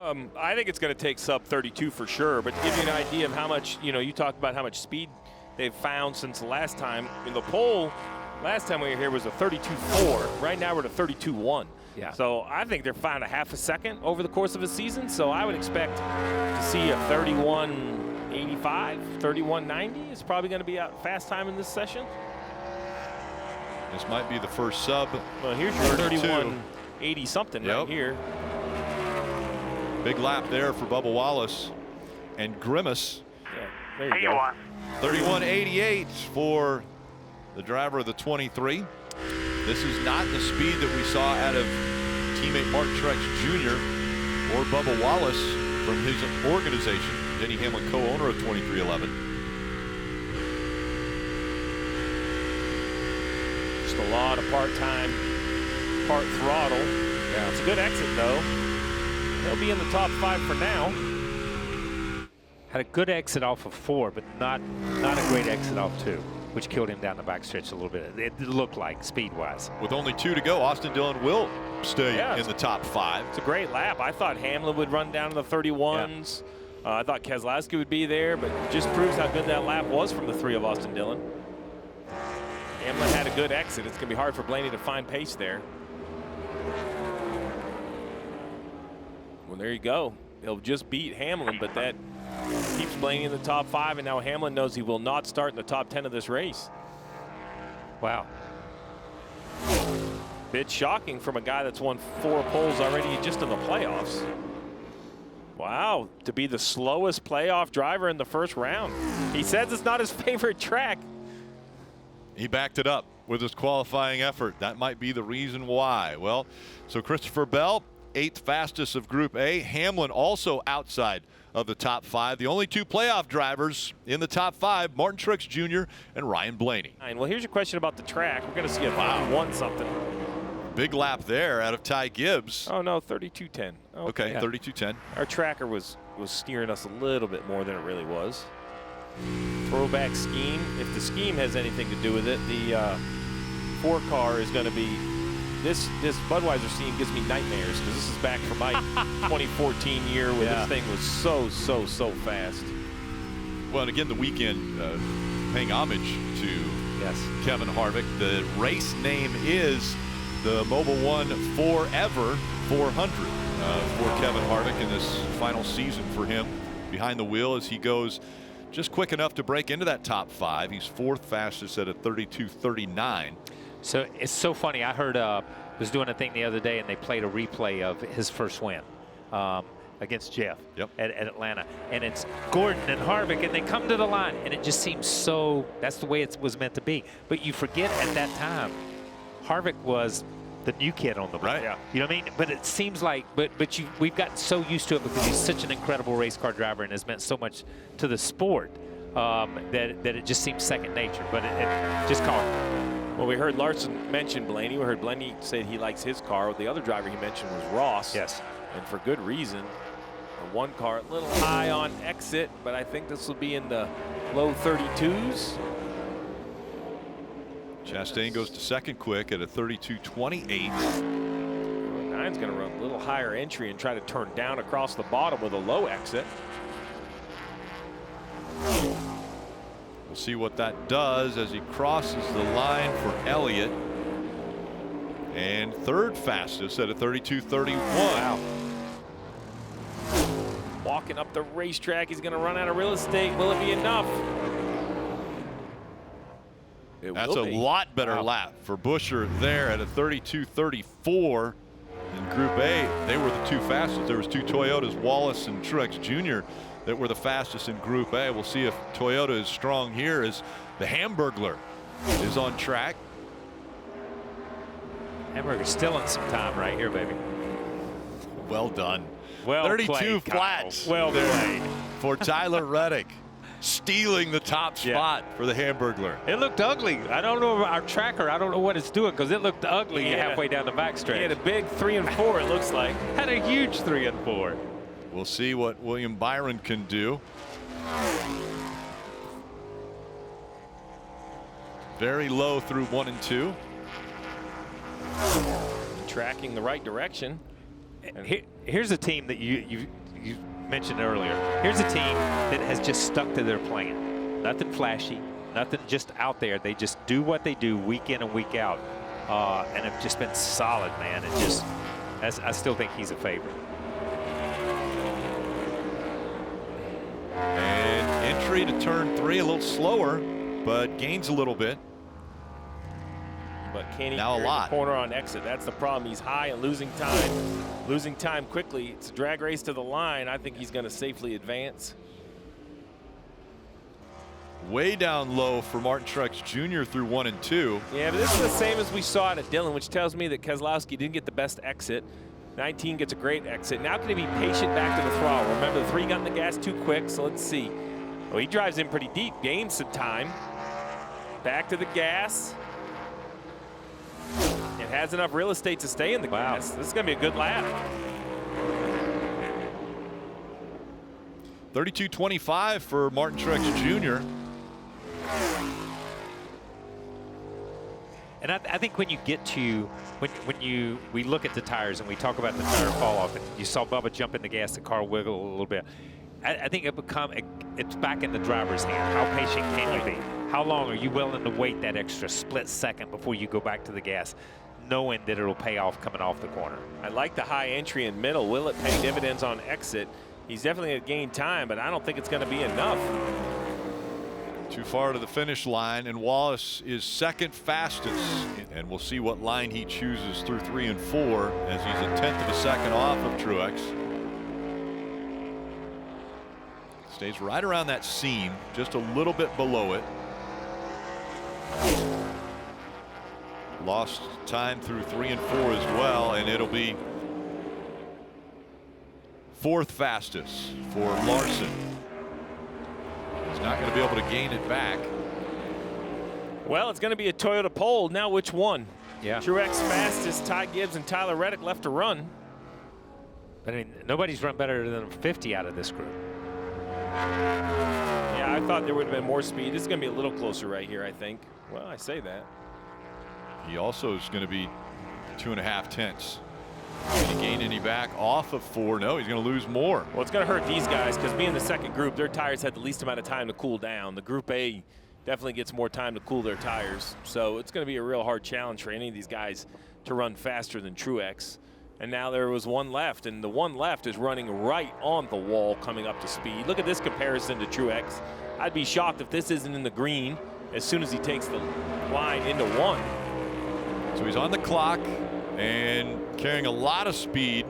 I think it's going to take sub 32 for sure, but to give you an idea of how much, you talk about how much speed they've found since the last time. In the poll, last time we were here was a 32.4. Right now we're at a 32.1. Yeah. So I think they're found a half a second over the course of a season. So I would expect to see a 31.85, 31.90 is probably going to be a fast time in this session. This might be the first sub. Well, here's your 31.80 something right here. Big lap there for Bubba Wallace and Grimace. Yeah, there you go. 31.88 for the driver of the 23. This is not the speed that we saw out of teammate Martin Truex Jr. or Bubba Wallace from his organization, Denny Hamlin, co-owner of 2311. Just a lot of part-time, part throttle. Yeah. It's a good exit though. He'll be in the top 5 for now. Had a good exit off of 4, but not a great exit off 2, which killed him down the backstretch a little bit. It looked like speed-wise. With only 2 to go, Austin Dillon will stay in the top 5. It's a great lap. I thought Hamlin would run down to the 31s. Yeah. I thought Keselowski would be there, but it just proves how good that lap was from the 3 of Austin Dillon. Hamlin had a good exit. It's going to be hard for Blaney to find pace there. Well, there you go. He'll just beat Hamlin, but that keeps Blaney in the top 5, and now Hamlin knows he will not start in the top 10 of this race. Wow. Bit shocking from a guy that's won 4 poles already just in the playoffs. Wow, to be the slowest playoff driver in the first round. He says it's not his favorite track. He backed it up with his qualifying effort. That might be the reason why. Well, so Christopher Bell, 8th fastest of Group A. Hamlin also outside of the top 5. The only 2 playoff drivers in the top 5, Martin Truex Jr. and Ryan Blaney. Well, here's your question about the track. We're going to see if Bobby won something. Big lap there out of Ty Gibbs. Oh, no, 32.10. Okay, 32.10. Our tracker was steering us a little bit more than it really was. Throwback scheme. If the scheme has anything to do with it, the 4 car is going to be this Budweiser scheme gives me nightmares because this is back from my 2014 year where this thing was so fast. Well, and again, the weekend paying homage to Kevin Harvick. The race name is the Mobil 1 Forever 400 for Kevin Harvick in this final season for him behind the wheel as he goes just quick enough to break into that top 5. He's 4th fastest at a 32.39. So it's so funny. I heard was doing a thing the other day, and they played a replay of his first win against Jeff at Atlanta. And it's Gordon and Harvick, and they come to the line, and it just seems so, that's the way it was meant to be. But you forget at that time, Harvick was the new kid on the block. Right. Yeah. You know what I mean? But it seems like, we've gotten so used to it because he's such an incredible race car driver and has meant so much to the sport that it just seems second nature. But it just called. Well, we heard Larson mention Blaney. We heard Blaney say he likes his car. The other driver he mentioned was Ross. Yes. And for good reason. The 1 car a little high on exit, but I think this will be in the low 32s. Chastain goes to 2nd quick at a 32.28. 9's going to run a little higher entry and try to turn down across the bottom with a low exit. We'll see what that does as he crosses the line for Elliott. And 3rd fastest at a 32.31. Wow. Walking up the racetrack, he's going to run out of real estate. Will it be enough? That's a lot better lap for Buescher there at a 32.34. In Group A, they were the 2 fastest. There was 2 Toyotas, Wallace and Truex Jr., that were the fastest in Group A. We'll see if Toyota is strong here as the Hamburglar is on track. Hamburger's still in some time right here, baby. Well done. Well 32 played, flats. Kyle. Well played. For Tyler Reddick, stealing the top spot for the Hamburglar. It looked ugly. I don't know our tracker. I don't know what it's doing because it looked ugly halfway down the backstretch. He had a big 3 and 4. It looks like had a huge 3 and 4. We'll see what William Byron can do. Very low through 1 and 2. Tracking the right direction. Here's a team that you mentioned earlier. Here's a team that has just stuck to their plan. Nothing flashy, nothing just out there. They just do what they do week in and week out, and have just been solid, man. And just, I still think he's a favorite. And entry to turn 3 a little slower, but gains a little bit. But can he now a lot. Corner on exit? That's the problem. He's high and losing time quickly. It's a drag race to the line. I think he's going to safely advance. Way down low for Martin Truex Jr. through 1 and 2. Yeah, but this is the same as we saw at Dillon, which tells me that Keselowski didn't get the best exit. 19 gets a great exit. Now can he be patient back to the throttle? Remember, the 3 got in the gas too quick, so let's see. Oh, he drives in pretty deep, gains some time. Back to the gas. It has enough real estate to stay in the gas. This is going to be a good lap. 32.25 for Martin Truex Jr. And I think when you get to we look at the tires and we talk about the tire fall off, and you saw Bubba jump in the gas, the car wiggle a little bit. I think it's back in the driver's hand. How patient can you be? How long are you willing to wait that extra split second before you go back to the gas, knowing that it'll pay off coming off the corner? I like the high entry and middle. Will it pay dividends on exit? He's definitely going to gain time, but I don't think it's going to be enough. Too far to the finish line, and Wallace is second fastest. And we'll see what line he chooses through 3 and 4 as he's a 1/10 of a second off of Truex. Stays right around that seam, just a little bit below it. Lost time through 3 and 4 as well, and it'll be 4th fastest for Larson. He's not going to be able to gain it back. Well, it's going to be a Toyota pole. Now which one? Yeah. Truex fastest, Ty Gibbs and Tyler Reddick left to run. But I mean, nobody's run better than 50 out of this group. Yeah, I thought there would have been more speed. This is going to be a little closer right here, I think. Well, I say that. He also is going to be 2.5 tenths. Can he gain any back off of 4? No, he's going to lose more. Well, it's going to hurt these guys because being the second group, their tires had the least amount of time to cool down. The Group A definitely gets more time to cool their tires. So it's going to be a real hard challenge for any of these guys to run faster than Truex. And now there was one left, and the one left is running right on the wall coming up to speed. Look at this comparison to Truex. I'd be shocked if this isn't in the green as soon as he takes the line into 1. So he's on the clock and carrying a lot of speed,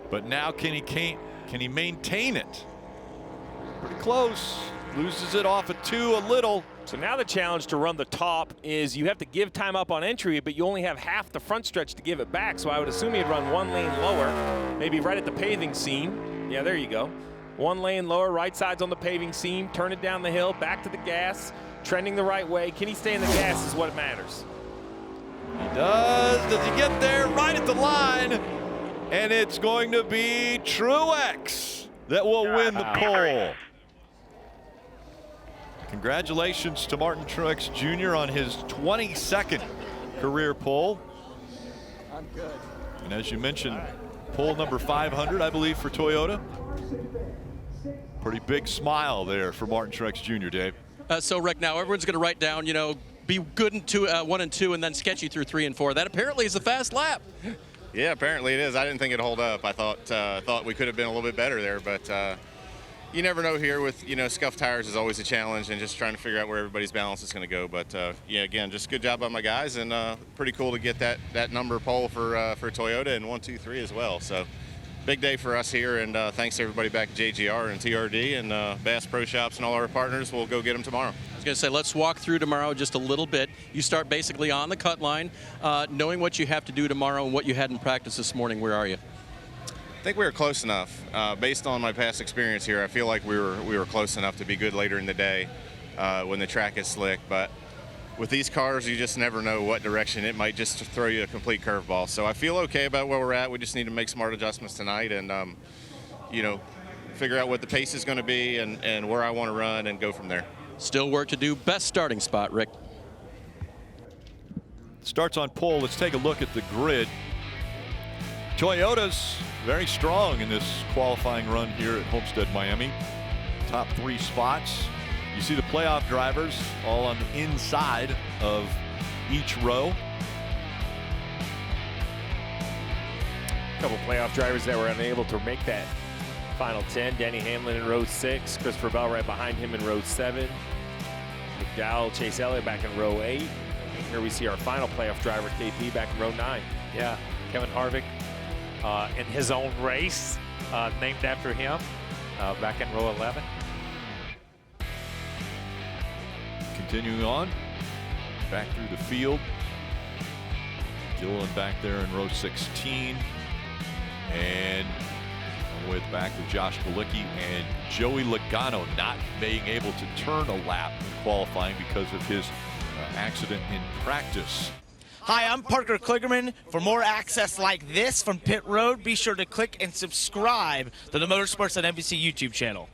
but now can he maintain it? Pretty close. Loses it off at 2 a little. So now the challenge to run the top is you have to give time up on entry, but you only have half the front stretch to give it back. So I would assume he'd run 1 lane lower, maybe right at the paving seam. Yeah, there you go. 1 lane lower, right side's on the paving seam, turn it down the hill, back to the gas, trending the right way. Can he stay in the gas is what matters. He does. Does he get there? Right at the line. And it's going to be Truex that will win the pole. Congratulations to Martin Truex Jr. on his 22nd career pole. I'm good. And as you mentioned, pole number 500, I believe, for Toyota. Pretty big smile there for Martin Truex Jr., Dave. So, Rick, now everyone's going to write down, you know, be good in 1 and 2 and then sketchy through 3 and 4. That apparently is a fast lap. Yeah, apparently it is. I didn't think it'd hold up. I thought we could have been a little bit better there, but you never know here with, you know, scuffed tires is always a challenge and just trying to figure out where everybody's balance is going to go. But, yeah, again, just good job by my guys, and pretty cool to get that number pole for Toyota and 1, 2, 3 as well. So big day for us here, and thanks to everybody back at JGR and TRD and Bass Pro Shops and all our partners. We'll go get them tomorrow. I was going to say, let's walk through tomorrow just a little bit. You start basically on the cut line, knowing what you have to do tomorrow and what you had in practice this morning. Where are you? I think we were close enough. Based on my past experience here, I feel like we were close enough to be good later in the day when the track is slick. But with these cars, you just never know what direction it might just throw you a complete curveball. So I feel okay about where we're at. We just need to make smart adjustments tonight and, you know, figure out what the pace is going to be and where I want to run and go from there. Still work to do. Best starting spot, Rick. Starts on pole. Let's take a look at the grid. Toyota's very strong in this qualifying run here at Homestead-Miami. Top 3 spots. You see the playoff drivers all on the inside of each row. A couple playoff drivers that were unable to make that final 10. Denny Hamlin in row 6. Christopher Bell right behind him in row 7. McDowell, Chase Elliott back in row 8. And here we see our final playoff driver, KP, back in row 9. Yeah, Kevin Harvick in his own race, named after him, back in row 11. Continuing on, back through the field. Gilliland back there in row 16. And with back with Josh Bilicki and Joey Logano not being able to turn a lap in qualifying because of his accident in practice. Hi, I'm Parker Kligerman. For more access like this from Pit Road, be sure to click and subscribe to the Motorsports on NBC YouTube channel.